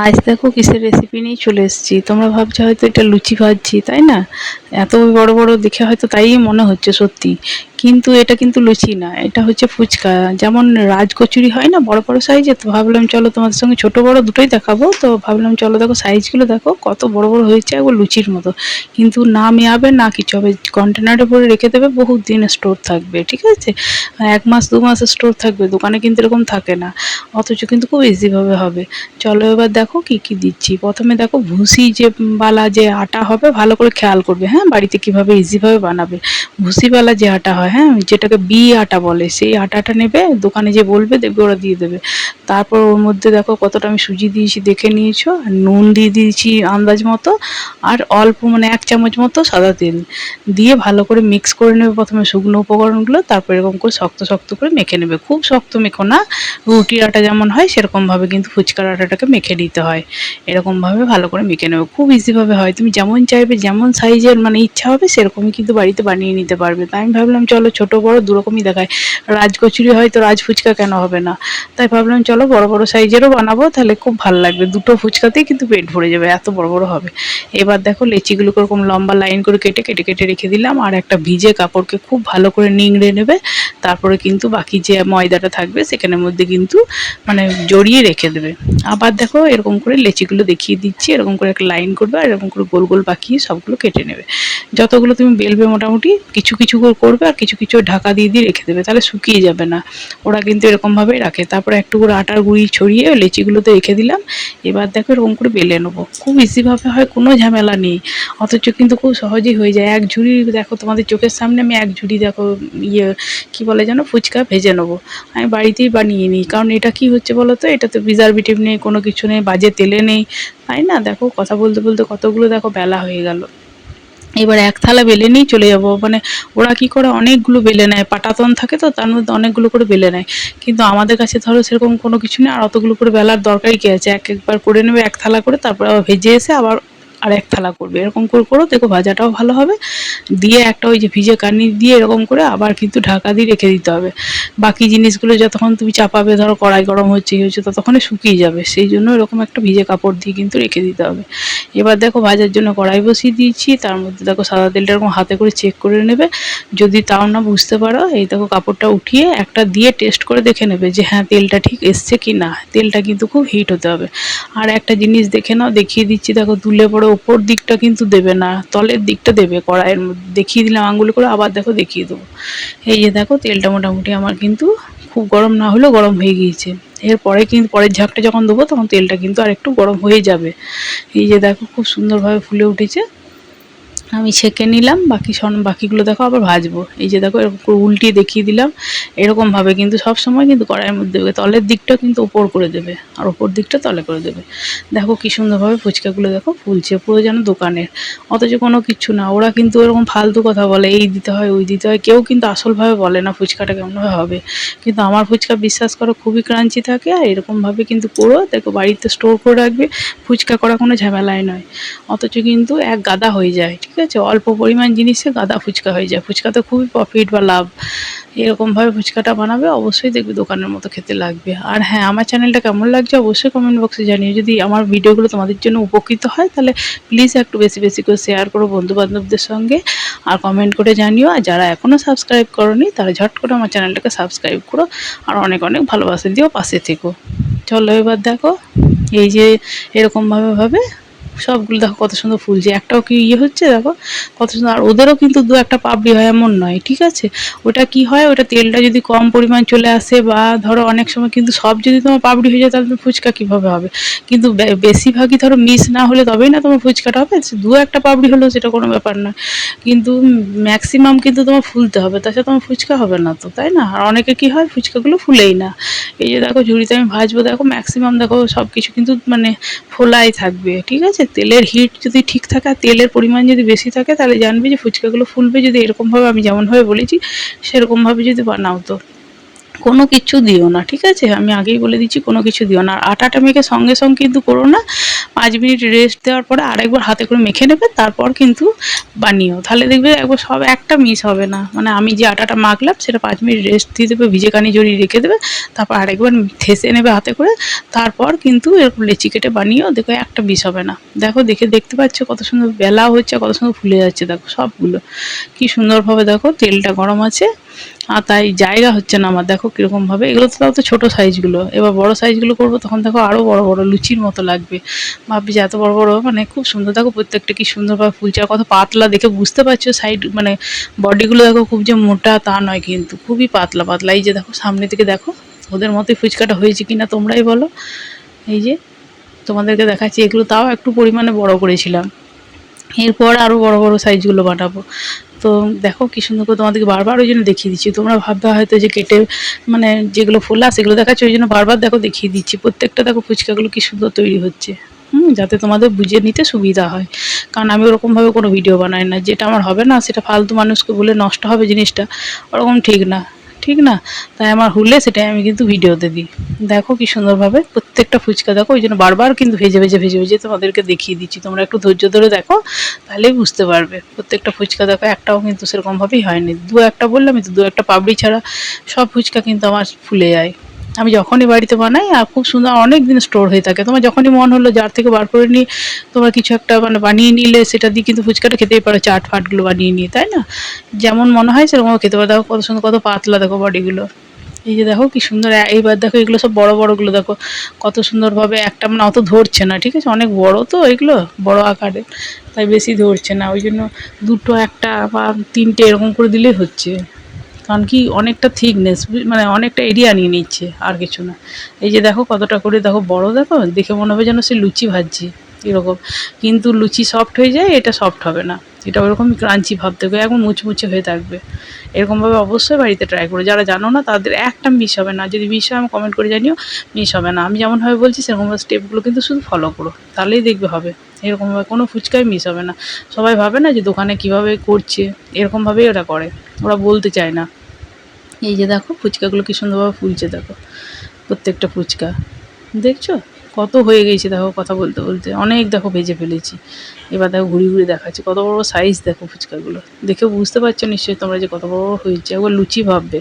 আজ দেখো কিসের রেসিপি নিয়ে চলে এসেছি। তোমরা ভাবছো হয়তো এটা লুচি ভাজছি, তাই না? এত বড় বড় দেখে হয়তো তাই মনে হচ্ছে সত্যি, কিন্তু এটা কিন্তু লুচি না, এটা হচ্ছে ফুচকা। যেমন রাজকচুরি হয় না বড় বড় সাইজের, তো ভাবলাম চলো তোমাদের সঙ্গে ছোট বড় দুটোই দেখাবো। তো ভাবলাম চলো, দেখো সাইজগুলো দেখো কত বড় বড় হয়েছে, একবার লুচির মতো। কিন্তু না মেয়াবে না কিছু হবে, কন্টেনারে ভরে রেখে দেবে, বহুত দিন স্টোর থাকবে, ঠিক আছে? 1 মাস 2 মাস স্টোর থাকবে, দোকানে কিন্তু এরকম থাকে না। অথচ কিন্তু খুব ইজিভাবে হবে। চলো এবার দেখো কি কি দিচ্ছি। প্রথমে দেখো ভুসি যে বালা যে আটা হবে, ভালো করে খেয়াল করবে, হ্যাঁ, বাড়িতে কিভাবে ইজিভাবে বানাবে। ভুসিওয়ালা যে আটা হয়, হ্যাঁ, যেটাকে বি আটা বলে, সেই আটাটা নেবে, দোকানে যে বলবে দেখবে ওরা দিয়ে দেবে। তারপর ওর মধ্যে দেখো কতটা আমি সুজি দিয়েছি দেখে নিয়েছো, আর নুন দিয়ে দিয়েছি আন্দাজ মতো, আর অল্প মানে 1 চামচ মতো সাদা তেল দিয়ে ভালো করে মিক্স করে নেবে প্রথমে শুকনো উপকরণগুলো। তারপর এরকম করে শক্ত শক্ত করে মেখে নেবে, খুব শক্ত মেখো না, রুটির আটা যেমন হয় সেরকমভাবে কিন্তু ফুচকার আটাটাকে মেখে নিতে হয়। এরকমভাবে ভালো করে মেখে নেবে, খুব ইজিভাবে হয়। তুমি যেমন চাইবে, যেমন সাইজের মানে ইচ্ছা হবে সেরকমই কিন্তু বাড়িতে বানিয়ে নিতে পারবে। তাই আমি ভাবলাম চলো ছোট বড় দুরকমই দেখায়, রাজকচুরি হয় তো রাজ ফুচকা কেন হবে না। তাই ভাবলাম চলো বড় বড় সাইজেরও বানাবো, তাহলে খুব ভালো লাগবে, দুটো ফুচকাতেই কিন্তু পেট ভরে যাবে, এত বড় বড় হবে। এবার দেখো লেচিগুলোকে ওরকম লম্বা লাইন করে কেটে কেটে কেটে রেখে দিলাম, আর একটা ভিজে কাপড়কে খুব ভালো করে নিংড়ে নেবে। তারপরে কিন্তু বাকি যে ময়দাটা থাকবে সেখানের মধ্যে কিন্তু মানে জড়িয়ে রেখে দেবে। আবার দেখো এরকম করে লেচিগুলো দেখিয়ে দিচ্ছি, এরকম করে একটা লাইন করবে, আর এরকম করে গোল গোল বাঁকিয়ে সবগুলো কেটে নেবে। যতগুলো তুমি বেলবে মোটামুটি কিছু কিছু করে করবে, আর কিছু কিছু ঢাকা দিয়ে দিয়ে রেখে দেবে, তাহলে শুকিয়ে যাবে না। ওরা কিন্তু এরকমভাবেই রাখে। তারপরে একটু করে আটার গুঁড়ি ছড়িয়ে লেচিগুলোতে রেখে দিলাম। এবার দেখো এরকম করে বেলে নেবো, খুব ইজিভাবে হয়, কোনো ঝামেলা নেই। অথচ কিন্তু খুব সহজেই হয়ে যায়। এক ঝুড়ি দেখো তোমাদের চোখের সামনে আমি এক ঝুড়ি দেখো ইয়ে কি বলে যেন ফুচকা ভেজে নেবো। আমি বাড়িতেই বানিয়ে নিই, কারণ এটা কি হচ্ছে বলো তো, এটাতে প্রিজারভেটিভ নেই, কোনো কিছু নেই, বাজে তেলে নেই, তাই না? দেখো কথা বলতে বলতে কতগুলো দেখো বেলা হয়ে গেল। এবার এক থালা বেলে নিয়েই চলে যাব, মানে ওরা কি করে অনেকগুলো বেলে নেয়, পাটাতন থাকে তো তার মধ্যে অনেকগুলো করে বেলে নেয়। কিন্তু আমাদের কাছে ধরো সেরকম কোনো কিছু নেই, আর অতগুলো করে বেলার দরকারই কি আছে, এক একবার করে নেবে এক থালা করে, তারপর আবার ভেজে এসে আবার আর এক থালা করবে, এরকম করে করো, দেখো ভাজাটাও ভালো হবে। দিয়ে একটা ওই যে ভিজে কানি দিয়ে এরকম করে আবার কিন্তু ঢাকা দিয়ে রেখে দিতে হবে। বাকি জিনিসগুলো যতক্ষণ তুমি চাপাবে, ধরো কড়াই গরম হচ্ছে এই হচ্ছে, ততক্ষণে শুকিয়ে যাবে, সেই জন্য এরকম একটা ভিজে কাপড় দিয়ে কিন্তু রেখে দিতে হবে। এবার দেখো ভাজার জন্য কড়াই বসিয়ে দিয়েছি, তার মধ্যে দেখো সাদা তেলটা এরকম হাতে করে চেক করে নেবে। যদি তাও না বুঝতে পারো, এই দেখো কাপড়টা উঠিয়ে একটা দিয়ে টেস্ট করে দেখে নেবে যে হ্যাঁ তেলটা ঠিক এসছে কি না। তেলটা কিন্তু খুব হিট হতে হবে। আর একটা জিনিস দেখে নাও, দেখিয়ে দিচ্ছি দেখো, তুলে পরে ওপর দিকটা কিন্তু দেবে না, তলের দিকটা দেবে কড়াইয়ের মধ্যে। দেখিয়ে দিলাম আঙুলে করে, আবার দেখো দেখিয়ে দেবো। এই যে দেখো তেলটা মোটামুটি আমার কিন্তু খুব গরম না হলেও গরম হয়ে গিয়েছে। এরপরে কিন্তু পরের ঝাঁকটা যখন দেবো তখন তেলটা কিন্তু আর একটু গরম হয়ে যাবে। এই যে দেখো খুব সুন্দরভাবে ফুলে উঠেছে, আমি ছেঁকে নিলাম। বাকিগুলো দেখো আবার ভাজবো। এই যে দেখো এরকম করে উল্টিয়ে দেখিয়ে দিলাম। এরকমভাবে কিন্তু সবসময় কিন্তু কড়াইয়ের মধ্যে দেবে, তলের দিকটা কিন্তু ওপর করে দেবে, আর ওপর দিকটা তলে করে দেবে। দেখো কি সুন্দরভাবে ফুচকাগুলো দেখো ফুলছে, পুরো যেন দোকানের। অথচ কোনো কিচ্ছু না, ওরা কিন্তু এরকম ফালতু কথা বলে, এই দিতে হয় ওই দিতে হয়, কেউ কিন্তু আসলভাবে বলে না ফুচকাটা কেমনভাবে হবে। কিন্তু আমার ফুচকা বিশ্বাস করো খুবই ক্রাঞ্চি থাকে, আর এরকমভাবে কিন্তু করো, দেখো বাড়িতে স্টোর করে রাখবে, ফুচকা করা কোনো ঝামেলাই নয়। অথচ কিন্তু এক গাদা হয়ে যায়, ঠিক আছে? অল্প পরিমাণ জিনিসে গাদা ফুচকা হয়ে যায়, ফুচকাতে খুবই প্রফিট বা লাভ। এরকমভাবে ফুচকাটা বানাবে, অবশ্যই দেখবে দোকানের মতো খেতে লাগবে। আর হ্যাঁ, আমার চ্যানেলটা কেমন লাগছে অবশ্যই কমেন্ট বক্সে জানিও। যদি আমার ভিডিওগুলো তোমাদের জন্য উপকৃত হয় তাহলে প্লিজ একটু বেশি বেশি করে শেয়ার করো বন্ধুবান্ধবদের সঙ্গে, আর কমেন্ট করে জানিও। আর যারা এখনও সাবস্ক্রাইব করোনি তারা ঝট করে আমার চ্যানেলটাকে সাবস্ক্রাইব করো, আর অনেক অনেক ভালোবাসা দিও, পাশে থেকো। চলো এবার দেখো, এই যে এরকমভাবে সবগুলো দেখো কত সুন্দর ফুলছে, একটাও কি ইয়ে হচ্ছে দেখো কত সুন্দর। আর ওদেরও কিন্তু দু একটা পাপড়ি হয় এমন নয়, ঠিক আছে? ওটা কি হয়, ওটা তেলটা যদি কম পরিমাণ চলে আসে, বা ধরো অনেক সময় কিন্তু সব যদি তোমার পাপড়ি হয়ে যায় তাহলে তো ফুচকা কীভাবে হবে। কিন্তু বেশিরভাগই ধরো মিস না হলে তবেই না তোমার ফুচকাটা হবে। দু একটা পাপড়ি হলেও সেটা কোনো ব্যাপার না, কিন্তু ম্যাক্সিমাম কিন্তু তোমার ফুলতে হবে, তাছাড়া তোমার ফুচকা হবে না তো, তাই না? আর অনেকে কি হয় ফুচকাগুলো ফুলেই না। এই যে দেখো ঝুড়িতে আমি ভাজবো, দেখো ম্যাক্সিমাম দেখো সব কিছু কিন্তু মানে ফোলাই থাকবে, ঠিক আছে? তেলের হিট যদি ঠিক থাকে আর তেলের পরিমাণ যদি বেশি থাকে তাহলে জানবে যে ফুচকাগুলো ফুলবে, যদি এরকমভাবে আমি যেমনভাবে বলেছি সেরকমভাবে যদি বানাও তো। কোনো কিছু দিও না, ঠিক আছে? আমি আগেই বলে দিচ্ছি, কোনো কিছু দিও না। আর আটাটা মেখে সঙ্গে সঙ্গে কিন্তু করো না, 5 মিনিট রেস্ট দেওয়ার পরে আরেকবার হাতে করে মেখে নেবে, তারপর কিন্তু বানিও। তাহলে দেখবে একবার সব একটা মিস হবে না। মানে আমি যে আটাটা মাখলাম সেটা 5 মিনিট রেস্ট দিয়ে দেবে, ভিজে কানি জড়িয়ে রেখে দেবে, তারপর আরেকবার ঠেসে নেবে হাতে করে, তারপর কিন্তু এরকম লেচি কেটে বানিও, দেখো একটা মিস হবে না। দেখো, দেখতে পাচ্ছ কত সুন্দর বেলা হচ্ছে, কত সুন্দর ফুলে যাচ্ছে, দেখো সবগুলো কি সুন্দরভাবে, দেখো তেলটা গরম আছে। আর তাই জায়গা হচ্ছে না আমার, দেখো কিরকম ভাবে। এগুলো তো তাও তো ছোট সাইজগুলো, এবার বড় সাইজগুলো করবো, তখন দেখো আরো বড় বড় লুচির মতো লাগবে। ভাবছি যে এত বড় বড়, মানে খুব সুন্দর, দেখো প্রত্যেকটা কি সুন্দরভাবে ফুলছে, আর কত পাতলা দেখে বুঝতে পারছো। সাইড মানে বডিগুলো দেখো, খুব যে মোটা তা নয় কিন্তু, খুবই পাতলা পাতলা। এই যে দেখো সামনে থেকে দেখো, ওদের মতোই ফুচকাটা হয়েছে কিনা তোমরাই বলো। এই যে তোমাদেরকে দেখাচ্ছি, এগুলো তাও একটু পরিমাণে বড় করেছিলাম, এরপর আরও বড় বড় সাইজগুলো বানাবো। তো দেখো কি সুন্দর করে তোমাদেরকে বারবার ওই জন্য দেখিয়ে দিচ্ছি। তোমরা ভাববে হয়তো যে কেটে মানে যেগুলো ফোলা সেগুলো দেখাচ্ছি, ওই জন্য বারবার দেখো দেখিয়ে দিচ্ছি। প্রত্যেকটা দেখো ফুচকাগুলো কি সুন্দর তৈরি হচ্ছে, যাতে তোমাদের বুঝে নিতে সুবিধা হয়। কারণ আমি ওরকমভাবে কোনো ভিডিও বানাই না, যেটা আমার হবে না সেটা ফালতু মানুষকে বলে নষ্ট হবে জিনিসটা, ওরকম ঠিক না, ঠিক না? তাই আমার হলে সেটাই আমি কিন্তু ভিডিওতে দিই। দেখো কি সুন্দরভাবে প্রত্যেকটা ফুচকা, দেখো ওই জন্য বারবার কিন্তু ভেজে তোমাদেরকে দেখিয়ে দিচ্ছি। তোমরা একটু ধৈর্য ধরে দেখো, তাহলেই বুঝতে পারবে। প্রত্যেকটা ফুচকা দেখো, একটাও কিন্তু সেরকমভাবেই হয়নি। দু একটা বললামই তো, দু একটা পাপড়ি ছাড়া সব ফুচকা কিন্তু আমার ফুলে যায়। আমি যখনই বাড়িতে বানাই, আর খুব সুন্দর অনেক দিন স্টোর হয়ে থাকে। তোমার যখনই মন হলো জার থেকে বার করে নিয়ে তোমরা কিছু একটা মানে বানিয়ে নিলে, সেটা দিয়ে কিন্তু ফুচকাটা খেতেই পারো, চাট ফাটগুলো বানিয়ে নিয়ে, তাই না? যেমন মনে হয় সেরকম খেতে পারো। দেখো কত সুন্দর, কত পাতলা দেখো বডিগুলো। এই যে দেখো কি সুন্দর, এইবার দেখো এগুলো সব বড় বড়গুলো দেখো কত সুন্দরভাবে, একটা মানে অত ধরছে না, ঠিক আছে? অনেক বড় তো এগুলো, বড় আকারে, তাই বেশি ধরছে না। ওই জন্য দুটো একটা বা তিনটে এরকম করে দিলেই হচ্ছে। কারণ কি অনেকটা থিকনেস, মানে অনেকটা এরিয়া নিয়ে নিচ্ছে, আর কিছু না। এই যে দেখো কতটা করে, দেখো বড়, দেখো দেখে মনে হবে যেন সে লুচি ভাজছে এরকম। কিন্তু লুচি সফট হয়ে যায়, এটা সফট হবে না, এটা ওরকমই ক্রাঞ্চি ভাব থাকবে, একদম মুচমুচে হয়ে থাকবে। এরকমভাবে অবশ্যই বাড়িতে ট্রাই করো। যারা জানো না তাদের একটা মিস হবে না, যদি মিস হয় আমি কমেন্ট করে জানিও, মিস হবে না। আমি যেমনভাবে বলছি সেরকমভাবে স্টেপগুলো কিন্তু শুধু ফলো করো, তাহলেই দেখবে হবে। এরকমভাবে কোনো ফুচকাই মিস হবে না। সবাই ভাবে না যে দোকানে কীভাবে করছে, এরকমভাবেই ওরা করে, ওরা বলতে চায় না। এই যে দেখো ফুচকাগুলো কি সুন্দরভাবে ফুলছে, দেখো প্রত্যেকটা ফুচকা দেখছো কত হয়ে গেছে। দেখো কথা বলতে বলতে অনেক দেখো ভেজে ফেলেছি। এবার দেখো ঘুরি ঘুরি দেখাচ্ছি, কত বড় সাইজ দেখো ফুচকাগুলো, দেখে বুঝতে পারছো নিশ্চয়ই তোমরা যে কত বড় হয়েছে। একবার লুচি ভাববে।